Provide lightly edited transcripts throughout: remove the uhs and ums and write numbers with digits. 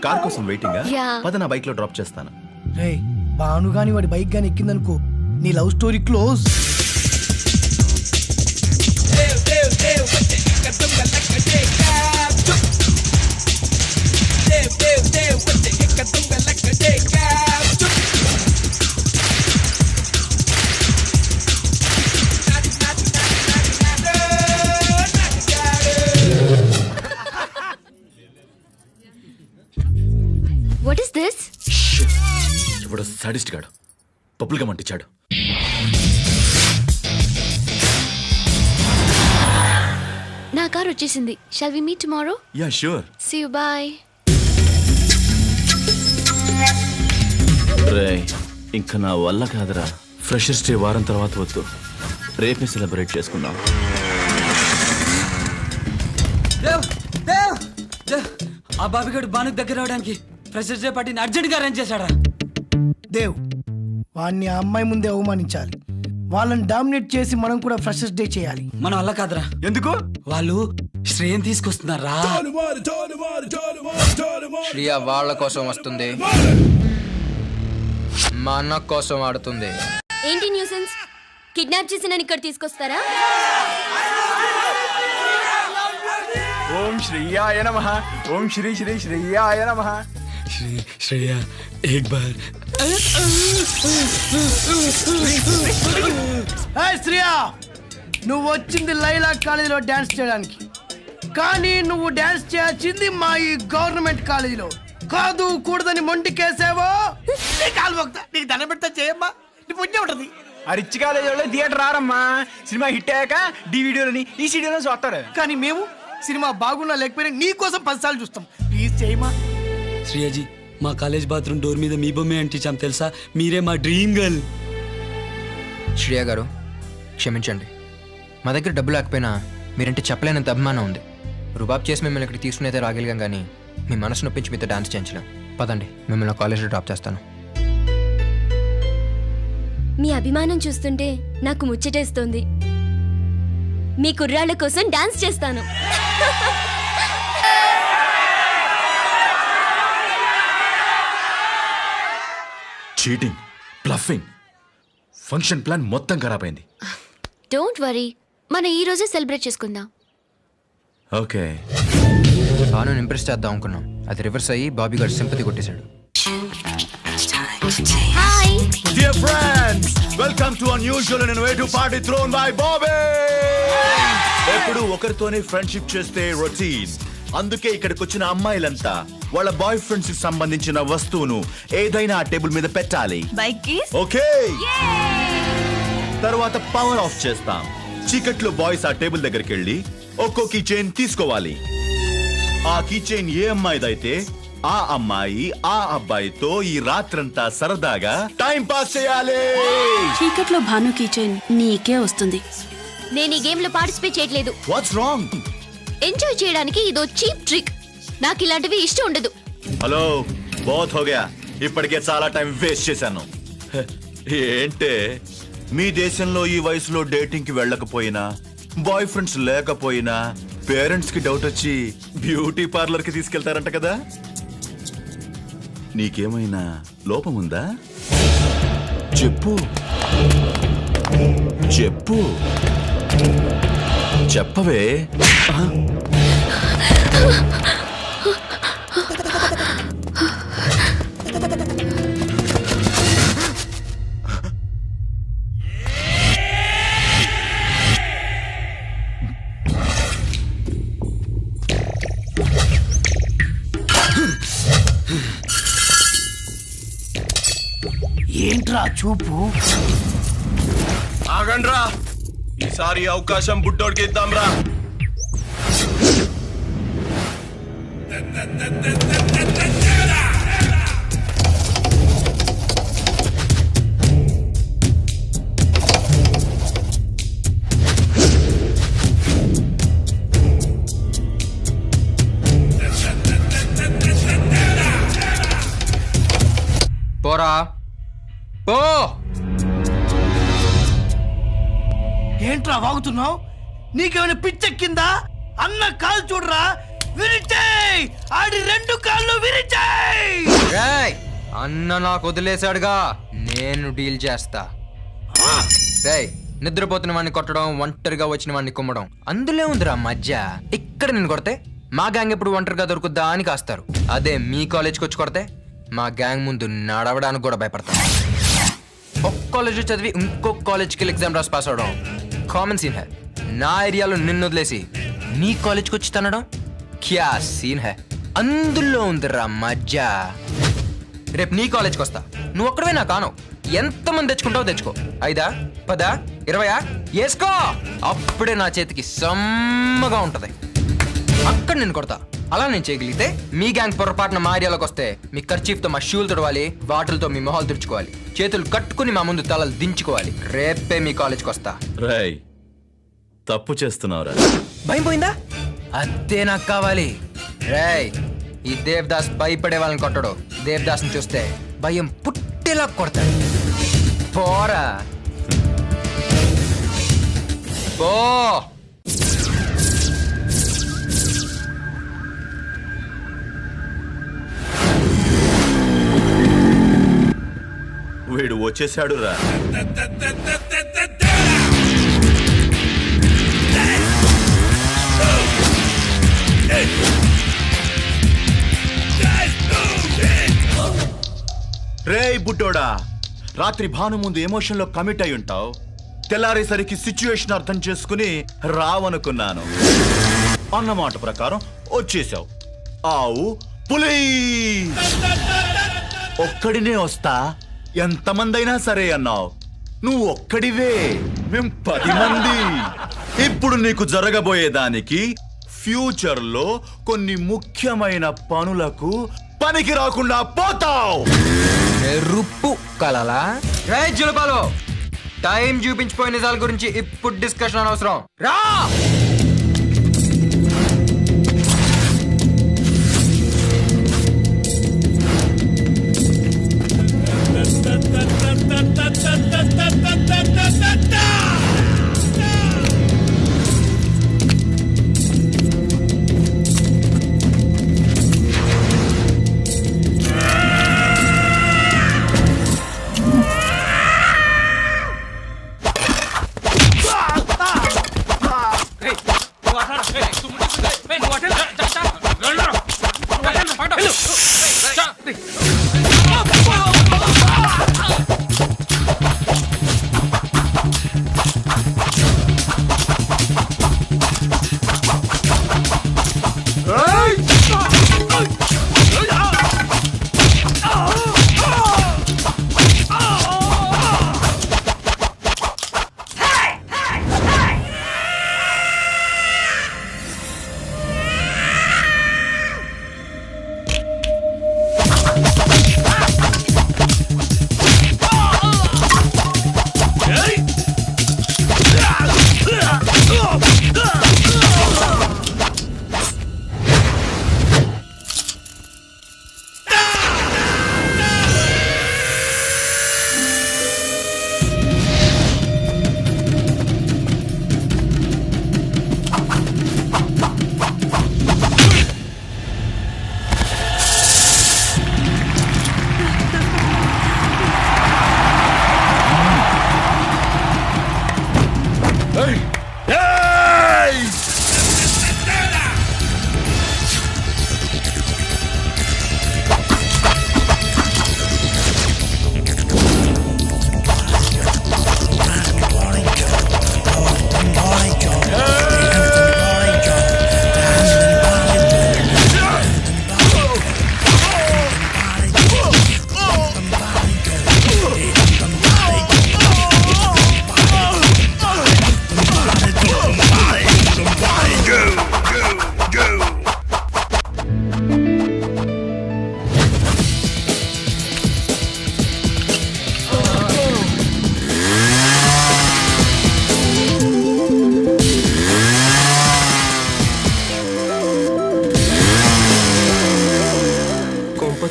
Car కోసం waiting. Yeah. పద నా బైక్ లో డ్రాప్ చేస్తాను. రే బాను గాని వాడి బైక్ గాని ఎక్కిందనుకో నీ love story close. What is this? ఇప్పుడు సాడిస్ట్ గాడు పప్పులుగా మంటించాడు. నా కార్ వచ్చేసింది. Shall we meet tomorrow? Yeah sure. See you bye. రేయ్ ఇంకా నా వల్ల కాదురా. ఫ్రెషర్స్ డే వారం తర్వాత వద్దు, రేపే సెలబ్రేట్ చేసుకుందాం. ఆ బాబిగాడు బానుకు దగ్గర అవడానికి ఫ్రెషర్స్ డే పార్టీని అర్జెంట్ గా అరేంజ్ చేశాడా? దేవ్ వాడిని ఆ అమ్మాయి ముందే అవమానించాలి. వాళ్ళని డామినేట్ చేసి మనం కూడా ఫ్రెషర్స్ డే చేయాలి. మనం అలా కాదురా. ఎందుకు? వాళ్ళు శ్రేయన్ తీసుకొస్తున్నారా? శ్రియ వాళ్ళ కోసం వస్తుంది, మా అన్న కోసం ఆడుతుంది. ఏంటి న్యూసెన్స్? కిడ్నాప్ చేసి నన్ను ఇక్కడ తీసుకొస్తారా? ఓం శ్రీయాయ నమః. ఓం శ్రీ శ్రీ శ్రీయాయ నమః. శ్రేయ ఏక్ బార్. శ్రియా నువ్వు వచ్చింది లైలా కాలేజీలో డాన్స్ చేయడానికి, కానీ నువ్వు డాన్స్ చేయాల్సింది మా ఈ గవర్నమెంట్ కాలేజీలో కాదు. కూడదని మొండికేసావో నీకు దండం పెడతా చేయమ్మా, నీ పుణ్యం ఉంటది. ఆ రిచ్ కాలేజ్ వాళ్ళు థియేటర్ రారమ్మా. సినిమా హిట్ అయ్యాక డివిడియోలని ఈ సీడీలో చూస్తారు. కానీ మేము సినిమా బాగున్నా లేకపోయినా నీ కోసం 10 సార్లు చూస్తాం. ప్లీజ్ చేయమా. శ్రేయాజీ మా కాలేజ్ బాత్రూమ్ డోర్ మీద మీ బొమ్మే అంటించాం తెలుసా? మీరే మా డ్రీమ్ గర్ల్. శ్రియ గారు క్షమించండి, మా దగ్గర డబ్బు లేకపోయినా మీరంటే చెప్పలేనంత అభిమానం ఉంది. రుబాబ్ చేసి మిమ్మల్ని ఇక్కడ తీసుకునేదే రాగలిగాం, కానీ మీ మనసు నొప్పించి మీతో డాన్స్ చేయించలేం. పదండి, మిమ్మల్ని కాలేజ్లో డ్రాప్ చేస్తాను. మీ అభిమానం చూస్తుంటే నాకు ముచ్చటేస్తోంది. మీ కుర్రాళ్ళ కోసం డాన్స్ చేస్తాను. చీటింగ్, బ్లఫింగ్, ఫంక్షన్ ప్లాన్ మొత్తం ఖరాబ్ అయింది. డోంట్ వరీ, మనం ఈ రోజే సెలబ్రేట్ చేసుకుందాం. ఓకే. బాను ఇంప్రెస్ చేద్దాం అనుకున్నాం, అది రివర్స్ అయ్యి బాబీ గారు సింపతి కొట్టేశాడు. Hi Dear friends, welcome to unusual and innovative party thrown by Bobby. ఎప్పుడు ఒకరితోనే ఫ్రెండ్షిప్ చేస్తే రొటీన్. అందుకే ఇక్కడికి వచ్చిన అమ్మాయిలంతా వాళ్ళ బాయ్ ఫ్రెండ్స్ కి సంబంధించిన వస్తువును ఏదైనా ఆ టేబుల్ మీద పెట్టాలి. ఓకే, తర్వాత పవర్ ఆఫ్ చేస్తాం. చీకట్లో బాయ్స్ ఆ టేబుల్ దగ్గరికి వెళ్ళి ఒక్కో కీ చైన్ తీసుకోవాలి. ఆ కీ చైన్ ఏ అమ్మాయిదైతే ఆ అమ్మాయి ఆ అబ్బాయితో ఈ రాత్రంతా సరదాగా టైం పాస్ చేయాలి. చీకట్లో భాను కిచెన్ నీకే వస్తుంది. నేను ఈ గేమ్ లో పార్టిసిపేట్ చేయట్లేదు. What's wrong? ఎంజాయ్ చేయడానికి ఇదో చీప్ ట్రిక్. నాకు ఇలాంటివి ఇష్టం ఉండదు. హలో, బోత్ హో గయా. ఇప్పటికే చాలా టైం వేస్ట్ చేశాను. ఏంటే మీ దేశంలో ఈ వయసులో డేటింగ్ కి వెళ్ళకపోయినా, బాయ్ ఫ్రెండ్స్ లేకపోయినా పేరెంట్స్ కి డౌట్ వచ్చి బ్యూటీ పార్లర్ కి తీసుకెళ్తారంట కదా. నీకేమైనా లోపం ఉందా? చెప్పు చెప్పు చెప్పవే. ఏంట్రా చూపు? ఆగండ్రా, ఈసారి అవకాశం బుడ్డోడికి ఇద్దాంరా. పోరా పో. ఏంట్రా వాగుతున్నావు? నీకేమైనా పిచ్చెక్కిందా? అన్న కాలు చూడరా, విరిచేయ్ ఆడి 2 కాళ్ళు విరిచాయి. రేయ్ అన్న నాకు వదిలేశాడుగా, నేను డీల్ చేస్తా. రేయ్ నిద్రపోతున్న వాడిని కొట్టడం, ఒంటరిగా వచ్చిన వాడిని కుమ్మడం, అందులో ఉందిరా మధ్య. ఇక్కడ నేను కొడితే మా గ్యాంగ్ ఎప్పుడు ఒంటరిగా దొరుకుద్దా అని కాస్తారు. అదే మీ కాలేజ్కి వచ్చి కొడితే మా గ్యాంగ్ ముందు నడవడానికి కూడా భయపడతాను. ఒక కాలేజ్ చదివి ఇంకొక కాలేజ్కి వెళ్ళి ఎగ్జామ్ రాసి పాస్ అవడం కామన్ సీన్ హై. నా ఏరియాలో నిన్ను వదిలేసి నీ కాలేజ్కి వచ్చి తనడం క్యా సీన్ హై. అందులో ఉందిరా మధ్య. రేపు నీ కాలేజ్కి వస్తా, నువ్వు ఒక్కడవే నా కాను. ఎంతమంది తెచ్చుకుంటావో తెచ్చుకో. 5, 10, 20 వేసుకో. అప్పుడే నా చేతికి సమ్మగా ఉంటది. అక్కడ నేను కొడతా. అలా నేను చేయగలిగితే మీ గ్యాంగ్ పొరపాటున మా ఏరియాలోకి వస్తే మీ ఖర్చీఫ్తో మా షూలు తుడవాలి, వాటిలతో మీ మొహాలు తుడుచుకోవాలి, చేతులు కట్టుకుని మా ముందు తలలు దించుకోవాలి. రేపే మీ కాలేజ్కి వస్తా. రేయ్ తప్పు చేస్తున్నావురా. భయం పోయిందా? అదే నాకు కావాలి. రేయ్ ఈ దేవదాస్ భయపడే వాళ్ళని కొట్టడు. దేవదాస్ని చూస్తే భయం పుట్టేలా కొడతాడు. పోరా పో. వీడు వచ్చేసాడు రా. రేయ్ బుడ్డోడా, రాత్రి భాను ముందు ఎమోషన్ లో కమిట్ అయి ఉంటావు. తెల్లారేసరికి సిచ్యువేషన్ అర్థం చేసుకుని రావనుకున్నాను. అన్నమాట ప్రకారం వచ్చేసావు. ఆవు పులి. ఒక్కడినే వస్తా, ఎంతమందైనా సరే అన్నావు. నువ్వు ఒక్కడివే, మేం 10 మంది. ఇప్పుడు నీకు జరగబోయేదానికి ఫ్యూచర్ లో కొన్ని ముఖ్యమైన పనులకు పనికి రాకుండా పోతావు. రుప్పు కలలా. రేయ్ జులపాలు, టైం చూపించిపోయిన నిజాల గురించి ఇప్పుడు డిస్కషన్ అనవసరం. రా.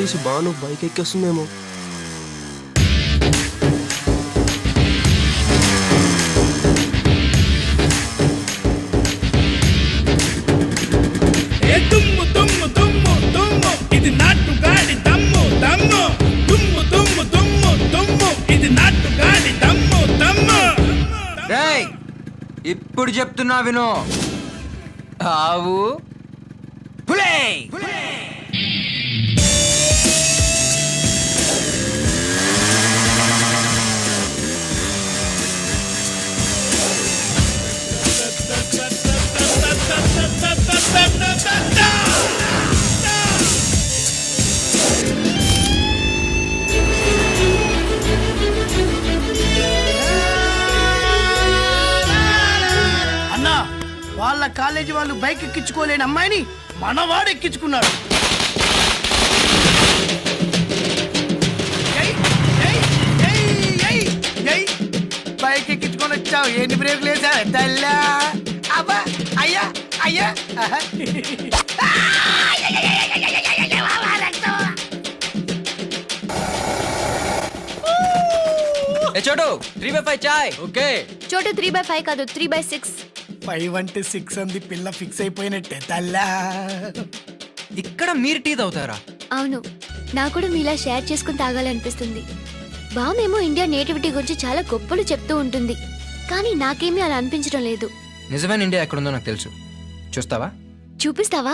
తీసి బాను బైక్ ఎక్కేస్తుందేమో. తుమ్ము తుమ్ము తుమ్ము ఇప్పుడు చెప్తున్నా విను. ఆవు పులే. అన్నా, వాళ్ళ కాలేజీ వాళ్ళు బైక్ ఎక్కించుకోలేని అమ్మాయిని మనవాడు ఎక్కించుకున్నాడు. ఏయ్, ఏయ్, ఏయ్, ఏయ్, ఏయ్. బైక్ ఎక్కించుకొని వచ్చావు, ఎన్ని బ్రేకులు వేసావు తల్లా? అబ్బా, అయ్యా, అయ్యా. ఆహా. ఏ చోటు 3/5 చాయ్. ఓకే. చోటు 3/5 కాదు 3/6. 5 అంటే 6 అంది, పిల్ల ఫిక్స్ అయిపోయినట్టే తల్లా. ఇక్కడ మీరు టీ తాగుతారా? అవును, నాకు కూడా మీలా షేర్ చేసుకుని తాగాలనిపిస్తుంది. బామేమో ఇండియా నేటివిటీ గురించి చాలా గొప్పలు చెప్తూ ఉంటుంది, కానీ నాకేమీ అలా అనిపించడం లేదు. నిజమైన ఇండియా ఎక్కడుందో నాకు తెలుసు. చూస్తావా? చూపిస్తావా?